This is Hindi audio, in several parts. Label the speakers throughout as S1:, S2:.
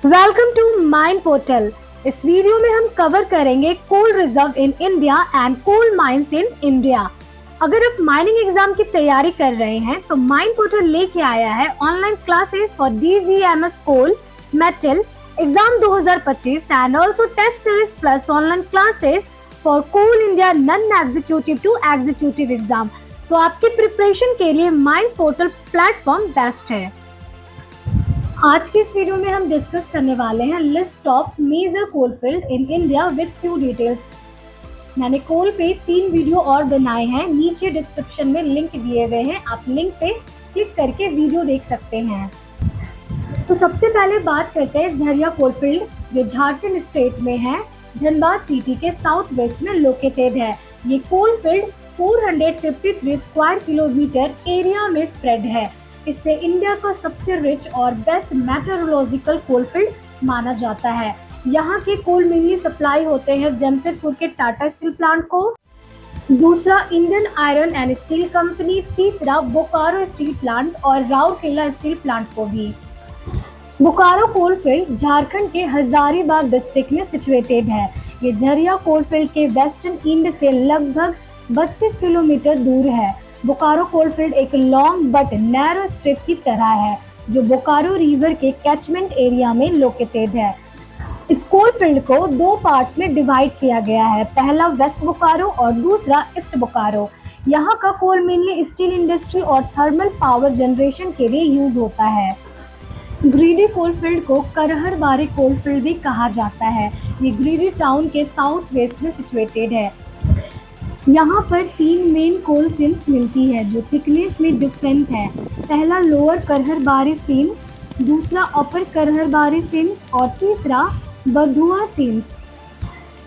S1: Welcome to mine portal. इस वीडियो में हम कवर करेंगे coal reserve in India and coal mines in India. अगर आप माइनिंग एग्जाम की तैयारी कर रहे हैं तो माइन पोर्टल लेके आया है online classes for DGMS coal metal exam 2025 and also test series plus online classes for coal India non executive to executive exam. तो आपकी प्रिपरेशन के लिए माइंस पोर्टल प्लेटफॉर्म बेस्ट है। आज के इस वीडियो में हम डिस्कस करने वाले हैं list of major coal field in India with few details. मैंने कोल पे 3 वीडियो और बनाए हैं, नीचे डिस्क्रिप्शन में लिंक दिए हुए हैं, आप लिंक पे क्लिक करके वीडियो देख सकते हैं। तो सबसे पहले बात करते हैं झरिया कोल फील्ड, जो झारखंड स्टेट में है, धनबाद सिटी के साउथ वेस्ट में लोकेटेड है। ये coal field 453 square kilometre area में स्प्रेड है। इससे इंडिया का सबसे रिच और बेस्ट मेटरोलॉजिकल कोल फील्ड माना जाता है। यहाँ के कोल मेनली सप्लाई होते हैं जमशेदपुर के टाटा स्टील प्लांट को, दूसरा Indian iron and steel company, तीसरा बोकारो स्टील प्लांट और राउरकेला स्टील प्लांट को भी। बोकारो कोल फील्ड झारखंड के हजारीबाग डिस्ट्रिक्ट में सिचुएटेड है। ये झरिया कोल फील्ड के वेस्टर्न एंड से लगभग 32 किलोमीटर दूर है। बोकारो कोल फील्ड एक लॉन्ग बट नैरो स्ट्रिप की तरह है जो बोकारो रिवर के कैचमेंट एरिया में लोकेटेड है। इस कोल फील्ड को 2 पार्ट्स में डिवाइड किया गया है, पहला वेस्ट बोकारो और दूसरा ईस्ट बोकारो। यहाँ का कोल मेनली स्टील इंडस्ट्री और थर्मल पावर जनरेशन के लिए यूज होता है। ग्रीडी कोल फील्ड को करहरबारी कोल फील्ड भी कहा जाता है। ये ग्रीडी टाउन के साउथ वेस्ट में सिचुएटेड है। यहाँ पर 3 मेन कोल सीम्स मिलती है जो थिकनेस में डिफरेंट है। पहला लोअर करहरबारी सीम्स, दूसरा अपर करहरबारी सीम्स और तीसरा बधुआ सीम्स।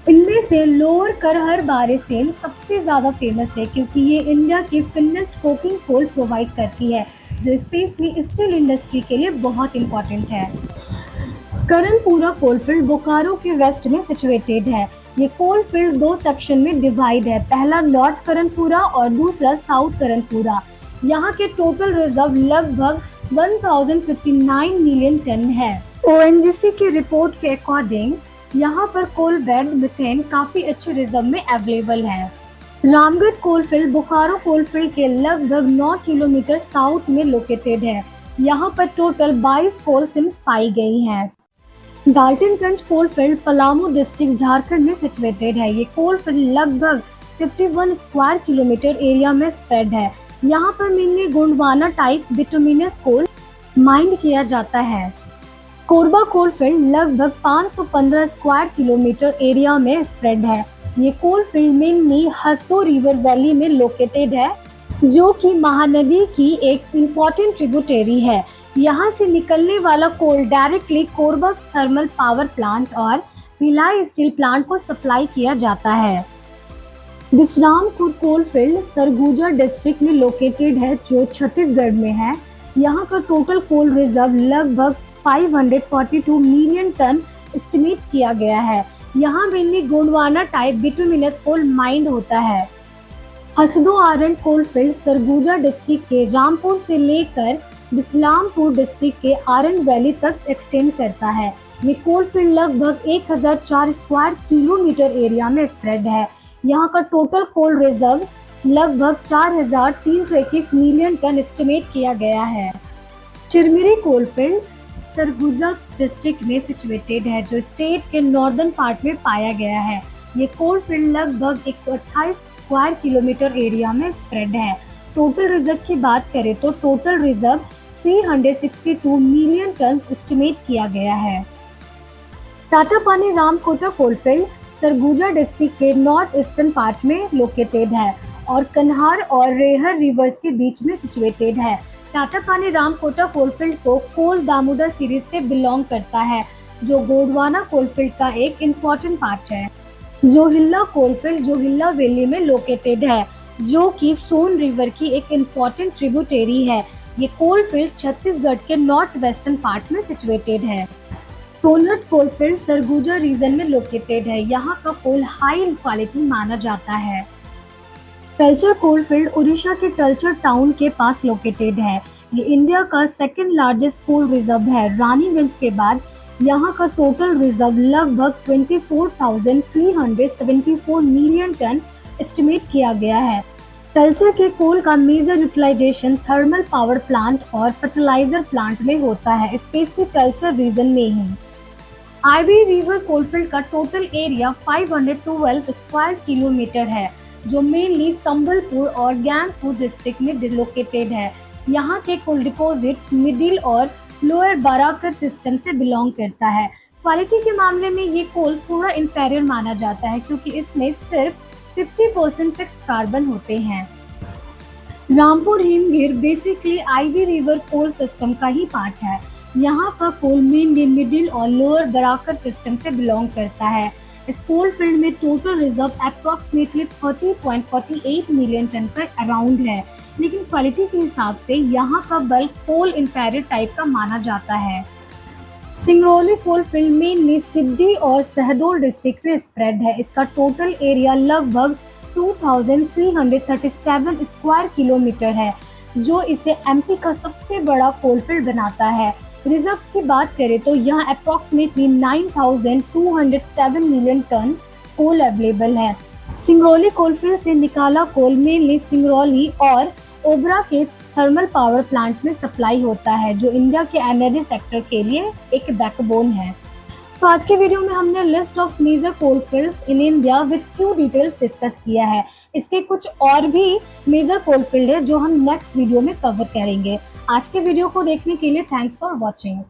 S1: इनमें से लोअर करहरबारी सीम्स सबसे ज़्यादा फेमस है क्योंकि ये इंडिया की फिनेस्ट कोकिंग कोल प्रोवाइड करती है जो स्पेशली स्टील इंडस्ट्री के लिए बहुत इम्पोर्टेंट है। करणपुरा कोल फील्ड बोकारो के वेस्ट में सिचुएटेड है। ये कोल फील्ड 2 सेक्शन में डिवाइड है, पहला नॉर्थ करणपुरा और दूसरा साउथ करणपुरा। यहाँ के टोटल रिजर्व लगभग 1059 मिलियन टन है। ONGC की रिपोर्ट के अकॉर्डिंग यहाँ पर कोल बेड मिथेन काफी अच्छे रिजर्व में अवेलेबल है। Ramgarh coal field Bokaro coal field के लगभग 9 किलोमीटर साउथ में लोकेटेड है। यहाँ पर टोटल 22 कोल सीम्स पाई गई हैं। Daltonganj coal field Palamu district Jharkhand में सिचुएटेड है। ये कोल फील्ड लगभग 51 स्क्वायर किलोमीटर एरिया में स्प्रेड है। यहाँ पर mainly Gondwana type bituminous coal mined किया जाता है। कोरबा कोल फील्ड लगभग 515 स्क्वायर किलोमीटर एरिया में स्प्रेड है। ये coal field mainly Hasdeo river valley में लोकेटेड है जो कि महानदी की एक इम्पोर्टेंट ट्रिब्यूटरी है। यहाँ से निकलने वाला coal directly Korba thermal power plant और भिलाई स्टील प्लांट को सप्लाई किया जाता है। Vishrampur coal field Surguja district में लोकेटेड है जो छत्तीसगढ़ में है। यहाँ का टोटल कोल रिजर्व लगभग 542 मिलियन टन एस्टिमेट किया गया है। यहाँ mainly Gondwana type bituminous coal mined होता है। हसदो आयरन कोल फील्ड सरगुजा डिस्ट्रिक्ट के रामपुर से लेकर बिस्लामपुर डिस्ट्रिक्ट के आयरन वैली तक एक्सटेंड करता है। ये कोल फील्ड लगभग 1004 स्क्वायर किलोमीटर एरिया में स्प्रेड है। यहाँ का टोटल कोल रिजर्व लगभग 4321 मिलियन टन एस्टिमेट किया गया है। Chirimiri coal field Surguja district में सिचुएटेड है जो स्टेट के नॉर्दर्न पार्ट में पाया गया है। ये कोल फील्ड लगभग 128 स्क्वायर किलोमीटर एरिया में स्प्रेड है। टोटल रिजर्व की बात करें तो total reserve 362 million ton estimate किया गया है। Tatapani Ramkola coal field Surguja district के नॉर्थ ईस्टर्न पार्ट में लोकेटेड है और कन्हार और रेहर रिवर्स के बीच में सिचुएटेड है। टाटापानी रामकोटा कोल फील्ड को कोल दामोदर सीरीज से बिलोंग करता है जो गोंडवाना कोल फील्ड का एक इम्पोर्टेंट पार्ट है। जोहिल्ला कोल फील्ड जोहिल्ला वैली में लोकेटेड है जो कि सोन रिवर की एक इम्पोर्टेंट ट्रिब्यूटरी है। ये कोल फील्ड छत्तीसगढ़ के नॉर्थ वेस्टर्न पार्ट में सिचुएटेड है। Sonhat coal field Surguja region में लोकेटेड है। यहाँ का कोल हाई क्वालिटी माना जाता है। तलचर कोल फील्ड उड़ीसा के तलचर टाउन के पास लोकेटेड है। ये इंडिया का सेकंड लार्जेस्ट कोल रिजर्व है। रानीगंज के बाद यहाँ का टोटल रिजर्व लगभग 24,374 मिलियन टन एस्टिमेट किया गया है। कल्चर के कोल का major utilisation thermal power plant और फर्टिलाइजर प्लांट में होता है, स्पेशली कल्चर रीजन में ही। आईवी रिवर कोलफील्ड का टोटल एरिया 512 स्क्वायर किलोमीटर है, जो मेनली संबलपुर और ज्ञानपुर डिस्ट्रिक्ट में डिलोकेटेड है। यहाँ के कोल डिपॉजिट्स मिडिल और लोअर बाराकर सिस्टम से बिलोंग करता है। क्वालिटी के मामले में ये कोल थोड़ा इंफेरियर माना जाता है, क्योंकि इसमें सिर्फ 50% फिक्स्ड कार्बन होते हैं। Rampur Himgir basically Ib river coal system का ही पार्ट है। यहाँ का कोल मेनली मिडिल और लोअर बराकर सिस्टम से बिलोंग करता है। इस कोल फील्ड में total reserve approximately 30.48 million ton का अराउंड है, लेकिन क्वालिटी के हिसाब से यहाँ का बल्क कोल इंफेरियर टाइप का माना जाता है। सिंगरौली कोल फील्ड मेनली सिद्धि और शहडोल डिस्ट्रिक्ट में स्प्रेड है। इसका टोटल एरिया लगभग 2337 स्क्वायर किलोमीटर है, जो इसे एमपी का सबसे बड़ा कोलफील्ड बनाता है। रिजर्व की बात करें तो यहाँ approximately 9,207 million ton coal available है। सिंगरौली कोलफील्ड से निकाला कोल मेनली सिंगरौली और ओबरा के थर्मल पावर प्लांट में सप्लाई होता है, जो इंडिया के एनर्जी सेक्टर के लिए एक बैकबोन है। तो आज के वीडियो में हमने list of major coalfields in India with few details discuss किया है। इसके कुछ और भी मेजर कोलफील्ड है जो हम नेक्स्ट वीडियो में कवर करेंगे। आज के वीडियो को देखने के लिए थैंक्स फॉर वॉचिंग।